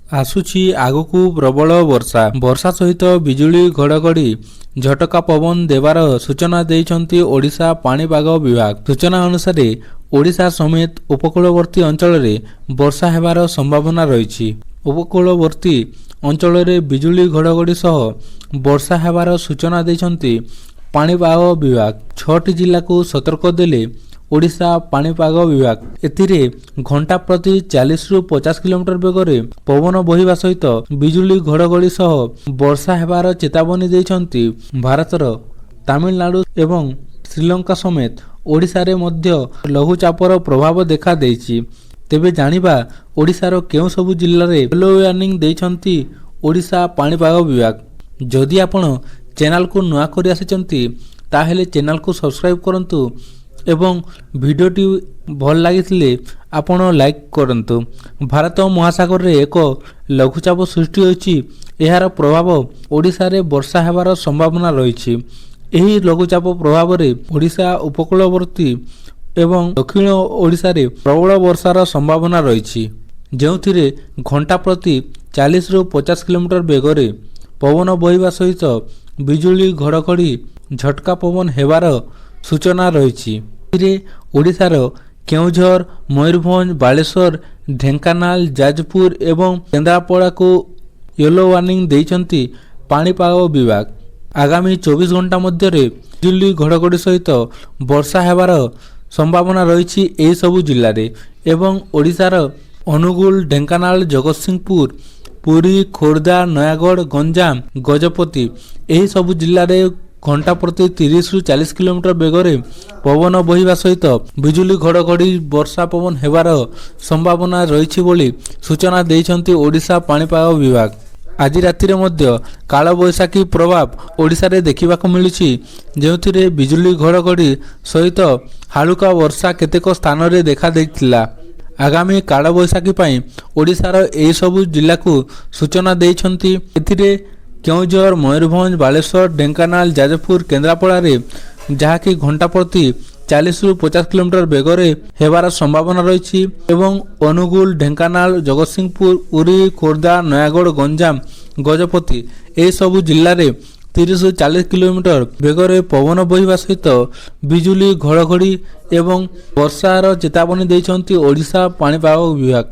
ଆସୁଛି ଆଗକୁ ପ୍ରବଳ ବର୍ଷା। ବର୍ଷା ସହିତ ବିଜୁଳି ଘଡ଼ଘଡ଼ି ଝଟକା ପବନ ଦେବାର ସୂଚନା ଦେଇଛନ୍ତି ଓଡ଼ିଶା ପାଣିପାଗ ବିଭାଗ। ସୂଚନା ଅନୁସାରେ ଓଡ଼ିଶା ସମେତ ଉପକୂଳବର୍ତ୍ତୀ ଅଞ୍ଚଳରେ ବର୍ଷା ହେବାର ସମ୍ଭାବନା ରହିଛି। ଉପକୂଳବର୍ତ୍ତୀ ଅଞ୍ଚଳରେ ବିଜୁଳି ଘଡ଼ଘଡ଼ି ସହ ବର୍ଷା ହେବାର ସୂଚନା ଦେଇଛନ୍ତି ପାଣିପାଗ ବିଭାଗ। 6ଟି ଜିଲ୍ଲାକୁ ସତର୍କ ଦେଲେ ଓଡ଼ିଶା ପାଣିପାଗ ବିଭାଗ। ଏଥିରେ ଘଣ୍ଟା ପ୍ରତି 40ରୁ 50 କିଲୋମିଟର ବେଗରେ ପବନ ବହିବା ସହିତ ବିଜୁଳି ଘଡ଼ଘଡ଼ି ସହ ବର୍ଷା ହେବାର ଚେତାବନୀ ଦେଇଛନ୍ତି। ଭାରତର ତାମିଲନାଡୁ ଏବଂ ଶ୍ରୀଲଙ୍କା ସମେତ ଓଡ଼ିଶାରେ ମଧ୍ୟ ଲଘୁଚାପର ପ୍ରଭାବ ଦେଖାଦେଇଛି। ତେବେ ଜାଣିବା ଓଡ଼ିଶାର କେଉଁ ସବୁ ଜିଲ୍ଲାରେ ୟେଲୋ ୱାର୍ଣ୍ଣିଂ ଦେଇଛନ୍ତି ଓଡ଼ିଶା ପାଣିପାଗ ବିଭାଗ। ଯଦି ଆପଣ ଚ୍ୟାନେଲକୁ ନୂଆ କରି ଆସିଛନ୍ତି ତାହେଲେ ଚ୍ୟାନେଲକୁ ସବସ୍କ୍ରାଇବ୍ କରନ୍ତୁ ଏବଂ ଭିଡ଼ିଓଟି ଭଲ ଲାଗିଥିଲେ ଆପଣ ଲାଇକ୍ କରନ୍ତୁ। ଭାରତ ମହାସାଗରରେ ଏକ ଲଘୁଚାପ ସୃଷ୍ଟି ହୋଇଛି। ଏହାର ପ୍ରଭାବ ଓଡ଼ିଶାରେ ବର୍ଷା ହେବାର ସମ୍ଭାବନା ରହିଛି। ଏହି ଲଘୁଚାପ ପ୍ରଭାବରେ ଓଡ଼ିଶା ଉପକୂଳବର୍ତ୍ତୀ ଏବଂ ଦକ୍ଷିଣ ଓଡ଼ିଶାରେ ପ୍ରବଳ ବର୍ଷାର ସମ୍ଭାବନା ରହିଛି, ଯେଉଁଥିରେ ଘଣ୍ଟା ପ୍ରତି 40ରୁ 50 କିଲୋମିଟର ବେଗରେ ପବନ ବହିବା ସହିତ ବିଜୁଳି ଘଡ଼ଘଡ଼ି ଝଟକା ପବନ ହେବାର ସୂଚନା ରହିଛି। ଏଥିରେ ଓଡ଼ିଶାର କେଉଁଝର, ମୟୂରଭଞ୍ଜ, ବାଲେଶ୍ୱର, ଢେଙ୍କାନାଳ, ଯାଜପୁର ଏବଂ କେନ୍ଦ୍ରାପଡ଼ାକୁ ୟେଲୋ ୱାର୍ଣ୍ଣିଂ ଦେଇଛନ୍ତି ପାଣିପାଗ ବିଭାଗ। ଆଗାମୀ 24 ଘଣ୍ଟା ମଧ୍ୟରେ ବିଜୁଳି ଘଡ଼ଘଡ଼ି ସହିତ ବର୍ଷା ହେବାର ସମ୍ଭାବନା ରହିଛି ଏହିସବୁ ଜିଲ୍ଲାରେ ଏବଂ ଓଡ଼ିଶାର ଅନୁଗୁଳ, ଢେଙ୍କାନାଳ, ଜଗତସିଂହପୁର, ପୁରୀ, ଖୋର୍ଦ୍ଧା, ନୟାଗଡ଼, ଗଞ୍ଜାମ, ଗଜପତି ଏହିସବୁ ଜିଲ୍ଲାରେ ଘଣ୍ଟା ପ୍ରତି 30ରୁ 40 କିଲୋମିଟର ବେଗରେ ପବନ ବହିବା ସହିତ ବିଜୁଳି ଘଡ଼ଘଡ଼ି ବର୍ଷା ପବନ ହେବାର ସମ୍ଭାବନା ରହିଛି ବୋଲି ସୂଚନା ଦେଇଛନ୍ତି ଓଡ଼ିଶା ପାଣିପାଗ ବିଭାଗ। ଆଜି ରାତିରେ ମଧ୍ୟ କାଳବୈଶାଖୀ ପ୍ରଭାବ ଓଡ଼ିଶାରେ ଦେଖିବାକୁ ମିଳିଛି, ଯେଉଁଥିରେ ବିଜୁଳି ଘଡ଼ଘଡ଼ି ସହିତ ହାଲୁକା ବର୍ଷା କେତେକ ସ୍ଥାନରେ ଦେଖାଦେଇଥିଲା। ଆଗାମୀ କାଳବୈଶାଖୀ ପାଇଁ ଓଡ଼ିଶାର ଏହିସବୁ ଜିଲ୍ଲାକୁ ସୂଚନା ଦେଇଛନ୍ତି। ଏଥିରେ କେଉଁଝର, ମୟୂରଭଞ୍ଜ, ବାଲେଶ୍ୱର, ଢେଙ୍କାନାଳ, ଯାଜପୁର, କେନ୍ଦ୍ରାପଡ଼ାରେ ଯାହାକି ଘଣ୍ଟା ପ୍ରତି 40ରୁ 50 କିଲୋମିଟର ବେଗରେ ହେବାର ସମ୍ଭାବନା ରହିଛି ଏବଂ ଅନୁଗୁଳ, ଢେଙ୍କାନାଳ, ଜଗତସିଂହପୁର, ପୁରୀ, ଖୋର୍ଦ୍ଧା, ନୟାଗଡ଼, ଗଞ୍ଜାମ, ଗଜପତି ଏହିସବୁ ଜିଲ୍ଲାରେ 30ରୁ 40 କିଲୋମିଟର ବେଗରେ ପବନ ବହିବା ସହିତ ବିଜୁଳି ଘଡ଼ଘଡ଼ି ଏବଂ ବର୍ଷାର ଚେତାବନୀ ଦେଇଛନ୍ତି ଓଡ଼ିଶା ପାଣିପାଗ ବିଭାଗ।